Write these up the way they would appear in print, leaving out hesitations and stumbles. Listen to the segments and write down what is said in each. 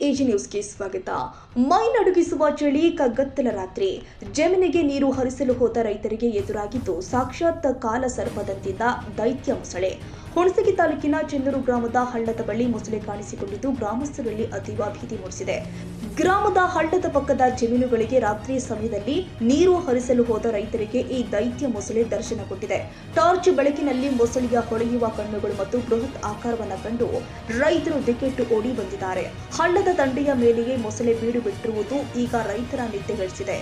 AG ನ್ಯೂಸ್ಗೆ ಸ್ವಾಗತ. ಮೈ ನಡುಗಿಸುವ ಚಳಿ, ಕಗ್ಗತ್ತಲ ರಾತ್ರಿ. ಜಮೀನಿಗೆ ನೀರು ಹರಿಸಲು ಹೋದ ರೈತರಿಗೆ ಎದುರಾಗಿದ್ದು ಸಾಕ್ಷಾತ್ ಕಾಲ ಸರ್ಪದಂತಿದ್ದ ದೈತ್ಯ ಮೊಸಳೆ. ಹುಣಸಗಿ ತಾಲೂಕಿನ ಚೆನ್ನೂರು ಗ್ರಾಮದ ಹಳ್ಳದ ಬಳಿ ಮೊಸಳೆ ಕಾಣಿಸಿಕೊಂಡಿದ್ದು ಗ್ರಾಮಸ್ಥರಲ್ಲಿ ಅತೀವ ಭೀತಿ ಮೂಡಿಸಿದೆ. ಗ್ರಾಮದ ಹಳ್ಳದ ಪಕ್ಕದ ಜಮೀನುಗಳಿಗೆ ರಾತ್ರಿ ಸಮಯದಲ್ಲಿ ನೀರು ಹರಿಸಲು ಹೋದ ರೈತರಿಗೆ ಈ ದೈತ್ಯ ಮೊಸಳೆ ದರ್ಶನ ಕೊಟ್ಟಿದೆ. ಟಾರ್ಚ್ ಬೆಳಕಿನಲ್ಲಿ ಮೊಸಳೆಯ ಹೊಳೆಯುವ ಕಣ್ಣುಗಳು ಮತ್ತು ಬೃಹತ್ ಆಕಾರವನ್ನು ಕಂಡು ರೈತರು ದಿಕ್ಕೆಟ್ಟು ಓಡಿ ಬಂದಿದ್ದಾರೆ. ಹಳ್ಳದ ದಂಡೆಯ ಮೇಲೆಯೇ ಮೊಸಳೆ ಬೀಡು ಬಿಟ್ಟಿರುವುದು ಈಗ ರೈತರ ನಿದ್ದೆಗೆಡಿಸಿದೆ.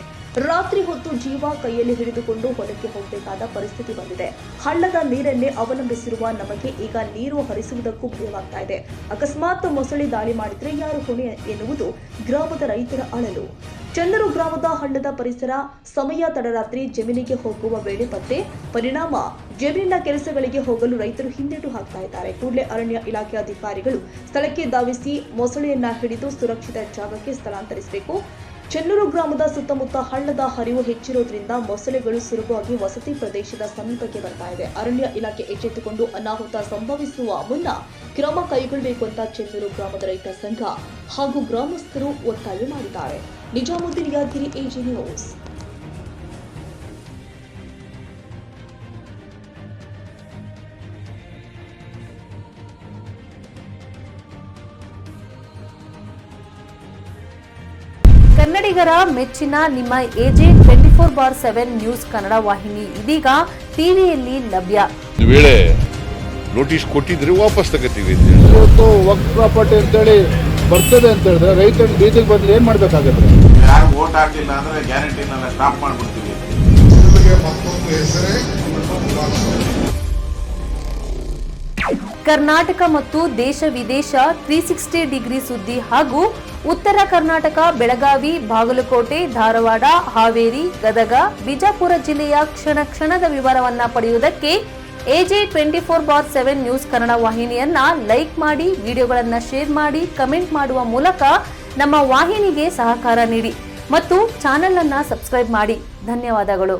ರಾತ್ರಿ ಹೊತ್ತು ಜೀವ ಕೈಯಲ್ಲಿ ಹಿಡಿದುಕೊಂಡು ಹೊಲಕ್ಕೆ ಹೋಗಬೇಕಾದ ಪರಿಸ್ಥಿತಿ ಬಂದಿದೆ. ಹಳ್ಳದ ನೀರನ್ನೇ ಅವಲಂಬಿಸಿರುವ ನಮಗೆ ಈಗ ನೀರು ಹರಿಸುವುದಕ್ಕೂ ಭಯವಾಗ್ತಾ ಇದೆ. ಅಕಸ್ಮಾತ್ ಮೊಸಳೆ ದಾಳಿ ಮಾಡಿದ್ರೆ ಯಾರು ಹೊಣೆ ಎನ್ನುವುದು ಗ್ರಾಮದ ರೈತರ ಅಳಲು. ಚೆನ್ನೂರು ಗ್ರಾಮದ ಹಳ್ಳದ ಪರಿಸರ ಸಮಯ ತಡರಾತ್ರಿ ಜಮೀನಿಗೆ ಹೋಗುವ ವೇಳೆ ಪತ್ತೆ. ಪರಿಣಾಮ ಜಮೀನಿನ ಕೆಲಸಗಳಿಗೆ ಹೋಗಲು ರೈತರು ಹಿಂದೇಟು ಹಾಕ್ತಾ ಇದ್ದಾರೆ. ಕೂಡಲೇ ಅರಣ್ಯ ಇಲಾಖೆ ಅಧಿಕಾರಿಗಳು ಸ್ಥಳಕ್ಕೆ ಧಾವಿಸಿ ಮೊಸಳೆಯನ್ನ ಹಿಡಿದು ಸುರಕ್ಷಿತ ಜಾಗಕ್ಕೆ ಸ್ಥಳಾಂತರಿಸಬೇಕು. ಚೆನ್ನೂರು ಗ್ರಾಮದ ಸುತ್ತಮುತ್ತ ಹಳ್ಳದ ಹರಿವು ಹೆಚ್ಚಿರುವುದರಿಂದ ಮೊಸಳೆಗಳು ಸುಲಭವಾಗಿ ವಸತಿ ಪ್ರದೇಶದ ಸಮೀಪಕ್ಕೆ ಬರ್ತಾ ಇದೆ. ಅರಣ್ಯ ಇಲಾಖೆ ಎಚ್ಚೆತ್ತುಕೊಂಡು ಅನಾಹುತ ಸಂಭವಿಸುವ ಮುನ್ನ ಕ್ರಮ ಕೈಗೊಳ್ಳಬೇಕು ಅಂತ ಚೆನ್ನೂರು ಗ್ರಾಮದ ರೈತ ಸಂಘ ಹಾಗೂ ಗ್ರಾಮಸ್ಥರು ಒತ್ತಾಯ ಮಾಡಿದ್ದಾರೆ. Nizamuddin Yadgiri, AG news. ಕನ್ನಡಿಗರ ಮೆಚ್ಚಿನ ನಿಮ್ಮ ಎಜೆ 24/7 ನ್ಯೂಸ್ ಕನ್ನಡ ವಾಹಿನಿ ಇದೀಗ ಟಿವಿಯಲ್ಲಿ ಲಭ್ಯ. ವೇಳೆ ನೋಟಿಸ್ ಕೊಟ್ಟಿದ್ರೆ ವಾಪಸ್ ತಗೋತೀವಿ. ಇವತ್ತು ವಕ್ಫ್ ಪ್ರಾಪರ್ಟಿ ಅಂತೇಳಿ ಬರ್ತದೆ ಅಂತ ಹೇಳಿದ್ರೆ ರೈತರ ಬೀದಿಗೆ ಬಂದ್ರೆ ಏನ್ ಮಾಡ್ಬೇಕಾಗತ್ತೆ? ಯಾರು ವೋಟ್ ಹಾಕಿಲ್ಲ ಅಂದ್ರೆ ಗ್ಯಾರಂಟಿನೆಲ್ಲ ಸ್ಟಾಪ್ ಮಾಡ್ಬಿಡ್ತೀವಿ. ಕರ್ನಾಟಕ ಮತ್ತು ದೇಶ ವಿದೇಶ 360 ಡಿಗ್ರಿ ಸುದ್ದಿ ಹಾಗೂ ಉತ್ತರ ಕರ್ನಾಟಕ, ಬೆಳಗಾವಿ, ಬಾಗಲಕೋಟೆ, ಧಾರವಾಡ, ಹಾವೇರಿ, ಗದಗ, ಬಿಜಾಪುರ ಜಿಲ್ಲೆಯ ಕ್ಷಣ ಕ್ಷಣದ ವಿವರವನ್ನ ಪಡೆಯುವುದಕ್ಕೆ ಎಜೆ 24/7 ನ್ಯೂಸ್ ಕನ್ನಡ ವಾಹಿನಿಯನ್ನ ಲೈಕ್ ಮಾಡಿ, ವಿಡಿಯೋಗಳನ್ನ ಶೇರ್ ಮಾಡಿ, ಕಮೆಂಟ್ ಮಾಡುವ ಮೂಲಕ ನಮ್ಮ ವಾಹಿನಿಗೆ ಸಹಕಾರ ನೀಡಿ ಮತ್ತು ಚಾನೆಲ್ ಅನ್ನ ಸಬ್ಸ್ಕ್ರೈಬ್ ಮಾಡಿ. ಧನ್ಯವಾದಗಳು.